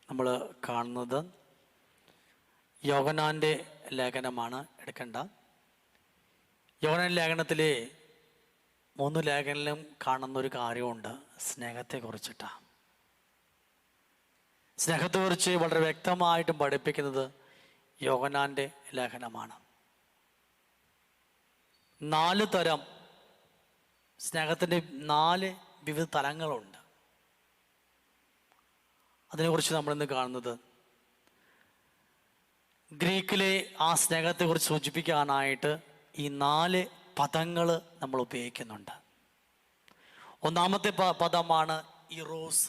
നമ്മൾ കാണുന്നത് യോഹന്നാൻ്റെ ലേഖനമാണ്. എടുക്കേണ്ട യോഹന്നാൻ ലേഖനത്തിലെ 3 ലേഖനത്തിലും കാണുന്നൊരു കാര്യമുണ്ട്, സ്നേഹത്തെക്കുറിച്ചിട്ടാണ്. സ്നേഹത്തെക്കുറിച്ച് വളരെ വ്യക്തമായിട്ടും പഠിപ്പിക്കുന്നത് യോഹന്നാൻ്റെ ലേഖനമാണ്. 4 തരം സ്നേഹത്തിൻ്റെ 4 വിവിധ തലങ്ങളുണ്ട്. അതിനെക്കുറിച്ച് നമ്മളിന്ന് കാണുന്നത് ഗ്രീക്കിലെ ആ സ്നേഹത്തെക്കുറിച്ച് സൂചിപ്പിക്കാനായിട്ട് ഈ 4 പദങ്ങൾ നമ്മൾ ഉപയോഗിക്കുന്നുണ്ട്. ഒന്നാമത്തെ പദമാണ് ഇറോസ്.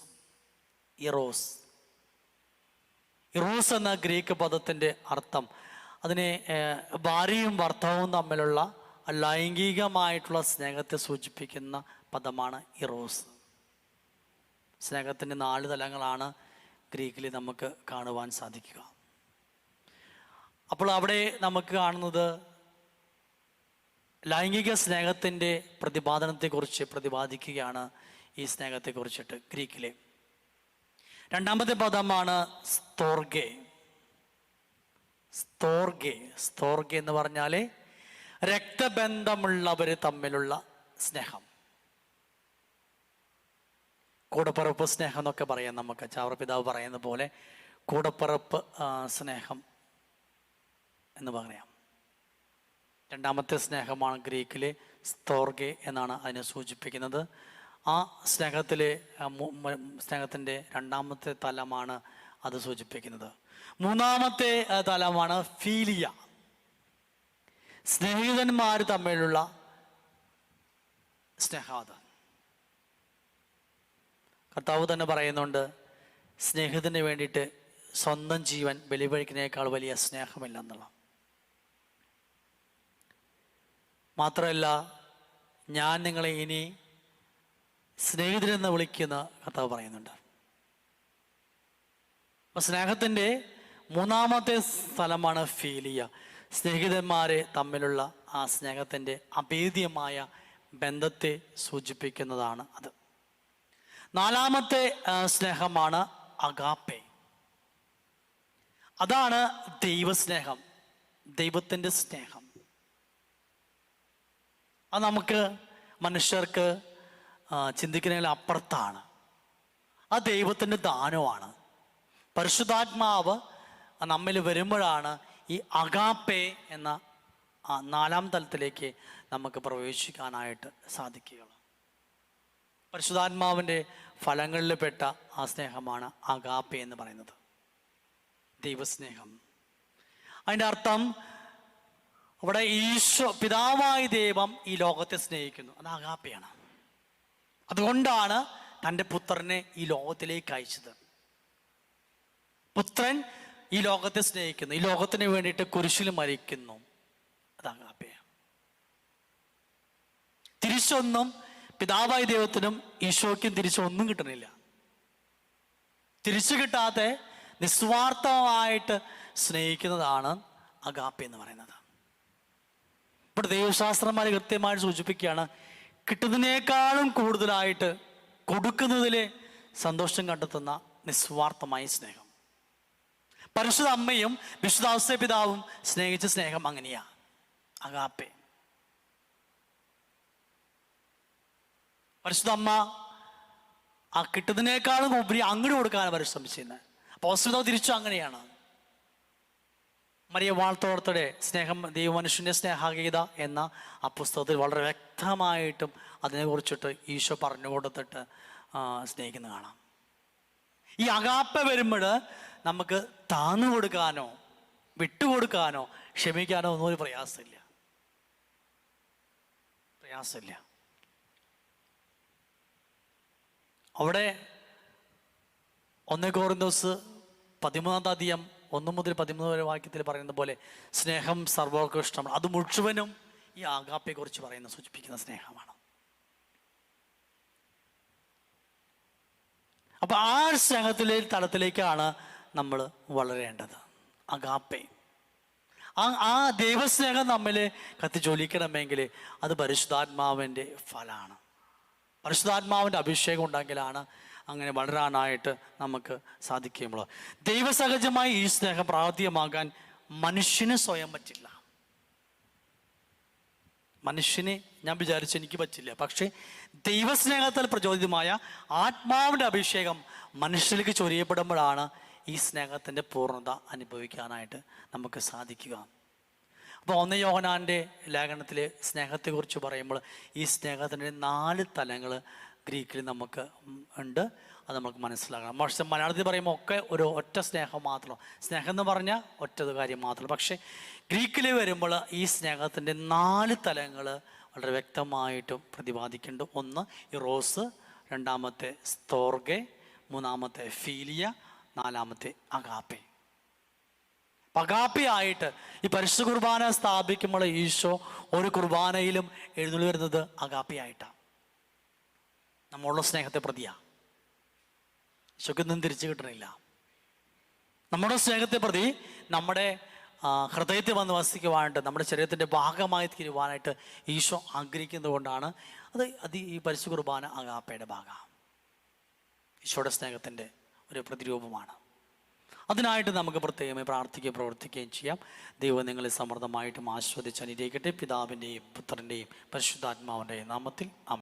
ഇറോസ് ഇറോസ് എന്ന ഗ്രീക്ക് പദത്തിൻ്റെ അർത്ഥം അതിനെ ഭാര്യയും ഭർത്താവും തമ്മിലുള്ള ലൈംഗികമായിട്ടുള്ള സ്നേഹത്തെ സൂചിപ്പിക്കുന്ന പദമാണ് ഇറോസ്. സ്നേഹത്തിൻ്റെ 4 തലങ്ങളാണ് ഗ്രീക്കിൽ നമുക്ക് കാണുവാൻ സാധിക്കുക. അപ്പോൾ അവിടെ നമുക്ക് കാണുന്നത് ലൈംഗിക സ്നേഹത്തിൻ്റെ പ്രതിപാദനത്തെക്കുറിച്ച് പ്രതിപാദിക്കുകയാണ് ഈ സ്നേഹത്തെക്കുറിച്ചിട്ട് ഗ്രീക്കിലെ. രണ്ടാമത്തെ പദമാണ് സ്തോർഗെ. സ്തോർഗെ സ്തോർഗെ എന്ന് പറഞ്ഞാൽ രക്തബന്ധമുള്ളവർ തമ്മിലുള്ള സ്നേഹം. കൂടപ്പിറപ്പ് സ്നേഹം എന്നൊക്കെ പറയാം. നമുക്ക് ചാവറപിതാവ് പറയുന്ന പോലെ കൂടപ്പിറപ്പ് സ്നേഹം എന്ന് പറയാം. രണ്ടാമത്തെ സ്നേഹമാണ് ഗ്രീക്കിലെ സ്തോർഗെ എന്നാണ് അതിനെ സൂചിപ്പിക്കുന്നത്. ആ സ്നേഹത്തിൻ്റെ രണ്ടാമത്തെ തലമാണ് അത് സൂചിപ്പിക്കുന്നത്. മൂന്നാമത്തെ തലമാണ് ഫീലിയ. സ്നേഹിതന്മാർ തമ്മിലുള്ള സ്നേഹം. കർത്താവ് തന്നെ പറയുന്നുണ്ട്, സ്നേഹത്തിന് വേണ്ടിയിട്ട് സ്വന്തം ജീവൻ ബലിവഴിക്കുന്നതിനേക്കാൾ വലിയ സ്നേഹമില്ലെന്നുള്ള. മാത്രമല്ല, ഞാൻ നിങ്ങളെ ഇനി സ്നേഹിതരെന്ന് വിളിക്കുന്ന കർത്താവ് പറയുന്നുണ്ട്. അപ്പോൾ സ്നേഹത്തിൻ്റെ മൂന്നാമത്തെ സ്ഥലമാണ് ഫീലിയ. സ്നേഹിതന്മാരെ തമ്മിലുള്ള ആ സ്നേഹത്തിൻ്റെ അഭേദ്യമായ ബന്ധത്തെ സൂചിപ്പിക്കുന്നതാണ് അത്. നാലാമത്തെ സ്നേഹമാണ് അഗാപ്പെ. അതാണ് ദൈവസ്നേഹം, ദൈവത്തിൻ്റെ സ്നേഹം. അത് നമുക്ക് മനുഷ്യർക്ക് ചിന്തിക്കുന്നതിൽ അപ്പുറത്താണ്. അത് ദൈവത്തിൻ്റെ ദാനമാണ്. പരിശുദ്ധാത്മാവ് നമ്മിൽ വരുമ്പോഴാണ് ഈ അഗാപ്പെ എന്ന 4ാം തലത്തിലേക്ക് നമുക്ക് പ്രവേശിക്കാനായിട്ട് സാധിക്കുകയുള്ളൂ. പരിശുദ്ധാത്മാവിൻ്റെ ഫലങ്ങളിൽ പെട്ട ആ സ്നേഹമാണ് അഗാപ്പെ എന്ന് പറയുന്നത്, ദൈവസ്നേഹം. അതിൻ്റെ അർത്ഥം അവിടെ ഈശോ പിതാവായ ദൈവം ഈ ലോകത്തെ സ്നേഹിക്കുന്നു, അത് അഗാപ്പയാണ്. അതുകൊണ്ടാണ് തൻ്റെ പുത്രനെ ഈ ലോകത്തിലേക്ക് അയച്ചത്. പുത്രൻ ഈ ലോകത്തെ സ്നേഹിക്കുന്നു, ഈ ലോകത്തിന് വേണ്ടിയിട്ട് കുരിശിൽ മരിക്കുന്നു, അത് അഗാപ്പയാണ്. തിരിച്ചൊന്നും പിതാവായ ദൈവത്തിനും ഈശോയ്ക്കും തിരിച്ചൊന്നും കിട്ടണില്ല. തിരിച്ചു കിട്ടാതെ നിസ്വാർത്ഥമായിട്ട് സ്നേഹിക്കുന്നതാണ് അഗാപ്പെ എന്ന് പറയുന്നത്. ഇവിടെ ദൈവശാസ്ത്രന്മാർ കൃത്യമായിട്ട് സൂചിപ്പിക്കുകയാണ്, കിട്ടുന്നതിനേക്കാളും കൂടുതലായിട്ട് കൊടുക്കുന്നതിലെ സന്തോഷം കണ്ടെത്തുന്ന നിസ്വാർത്ഥമായ സ്നേഹം. പരിശുദ്ധ അമ്മയും വിശുദ്ധ ഔസേപ്പ് പിതാവും സ്നേഹിച്ച സ്നേഹം അങ്ങനെയാ, അഗാപ്പെ. പരിശുദ്ധ അമ്മ ആ കിട്ടുന്നതിനേക്കാളും ഉപരി അങ്ങോട്ട് കൊടുക്കാനാണ് പരിശ്രമിച്ചിരുന്നത്. അപ്പോൾ ഔസേപ്പ് പിതാവ് തിരിച്ചു അങ്ങനെയാണ്. മറിയ വാഴ്ത്തോർത്തയുടെ സ്നേഹം, ദൈവമനുഷ്യൻ്റെ സ്നേഹഗീത എന്ന ആ പുസ്തകത്തിൽ വളരെ വ്യക്തമായിട്ടും അതിനെക്കുറിച്ചിട്ട് ഈശോ പറഞ്ഞു കൊടുത്തിട്ട് സ്നേഹിക്കുന്ന കാണാം. ഈ അഗാപ്പെ വരുമ്പോൾ നമുക്ക് താന്നു കൊടുക്കാനോ വിട്ടുകൊടുക്കാനോ ക്ഷമിക്കാനോ ഒന്നും ഒരു പ്രയാസമില്ല. അവിടെ 1 കൊരിന്തോസ് 13 1 മുതൽ 13 വരെ വാക്യത്തിൽ പറയുന്ന പോലെ സ്നേഹം സർവ്വർക്കും ഇഷ്ടമാണ്. അത് മുഴുവനും ഈ അഗാപ്പയെ കുറിച്ച് സൂചിപ്പിക്കുന്ന സ്നേഹമാണ്. അപ്പൊ ആ സ്നേഹത്തിലെ തലത്തിലേക്കാണ് നമ്മൾ വളരേണ്ടത്, അഗാപ്പെ. ആ ദൈവസ്നേഹം നമ്മിൽ കത്തിജ്വലിക്കണമെങ്കിൽ അത് പരിശുദ്ധാത്മാവിൻ്റെ ഫലമാണ്. പരിശുദ്ധാത്മാവിൻ്റെ അഭിഷേകം ഉണ്ടെങ്കിലാണ് ആ അങ്ങനെ വളരാനായിട്ട് നമുക്ക് സാധിക്കുമ്പോൾ, ദൈവസഹജമായി ഈ സ്നേഹം പ്രാവർത്തികമാകാൻ മനുഷ്യന് സ്വയം പറ്റില്ല. മനുഷ്യനെ ഞാൻ വിചാരിച്ചു എനിക്ക് പറ്റില്ല. പക്ഷേ ദൈവസ്നേഹത്താൽ പ്രചോദിതമായ ആത്മാവിൻ്റെ അഭിഷേകം മനുഷ്യർക്ക് ചൊരിയപ്പെടുമ്പോഴാണ് ഈ സ്നേഹത്തിൻ്റെ പൂർണ്ണത അനുഭവിക്കാനായിട്ട് നമുക്ക് സാധിക്കുക. അപ്പോൾ 1 യോഹന്നാൻ്റെ ലേഖനത്തിൽ സ്നേഹത്തെക്കുറിച്ച് പറയുമ്പോൾ ഈ സ്നേഹത്തിൻ്റെ 4 തലങ്ങൾ ഗ്രീക്കിൽ നമുക്ക് ഉണ്ട്. അത് നമുക്ക് മനസ്സിലാക്കണം. പക്ഷെ മലയാളത്തിൽ പറയുമ്പോൾ ഒക്കെ ഒരു ഒറ്റ സ്നേഹം മാത്രം, സ്നേഹം എന്ന് പറഞ്ഞാൽ ഒറ്റ കാര്യം മാത്രം. പക്ഷേ ഗ്രീക്കിൽ വരുമ്പോൾ ഈ സ്നേഹത്തിൻ്റെ 4 തലങ്ങൾ വളരെ വ്യക്തമായിട്ടും പ്രതിപാദിക്കുന്നുണ്ട്. ഒന്ന് ഇറോസ്, രണ്ടാമത്തെ സ്തോർഗെ, മൂന്നാമത്തെ ഫീലിയ, നാലാമത്തെ അഗാപ്പെ. അഗാപ്പയായിട്ട് ഈ പരിശുദ്ധ കുർബാന സ്ഥാപിക്കുമ്പോൾ ഈശോ ഒരു കുർബാനയിലും എഴുന്നള്ളി വരുന്നത് അഗാപ്പയായിട്ടാണ്, നമ്മളുടെ സ്നേഹത്തെ പ്രതിയാണ്. ഈശോക്കൊന്നും തിരിച്ചു കിട്ടണില്ല. നമ്മുടെ സ്നേഹത്തെ പ്രതി നമ്മുടെ ഹൃദയത്തിൽ വന്ന് വസിക്കുവാനായിട്ട്, നമ്മുടെ ശരീരത്തിൻ്റെ ഭാഗമായി തീരുവാനായിട്ട് ഈശോ ആഗ്രഹിക്കുന്നത് കൊണ്ടാണ് അത് ഈ പരിശുദ്ധ കുർബാന അഗാപ്പയുടെ ഭാഗമാണ്. ഈശോയുടെ സ്നേഹത്തിൻ്റെ ഒരു പ്രതിരൂപമാണ്. അതിനായിട്ട് നമുക്ക് പ്രത്യേകമായി പ്രാർത്ഥിക്കുകയും പ്രവർത്തിക്കുകയും ചെയ്യാം. ദൈവം നിങ്ങളെ സമൃദ്ധമായിട്ടും ആസ്വദിച്ച് അനുഗ്രഹിക്കട്ടെ. പിതാവിൻ്റെയും പുത്രൻ്റെയും പരിശുദ്ധാത്മാവിൻ്റെയും നാമത്തിൽ.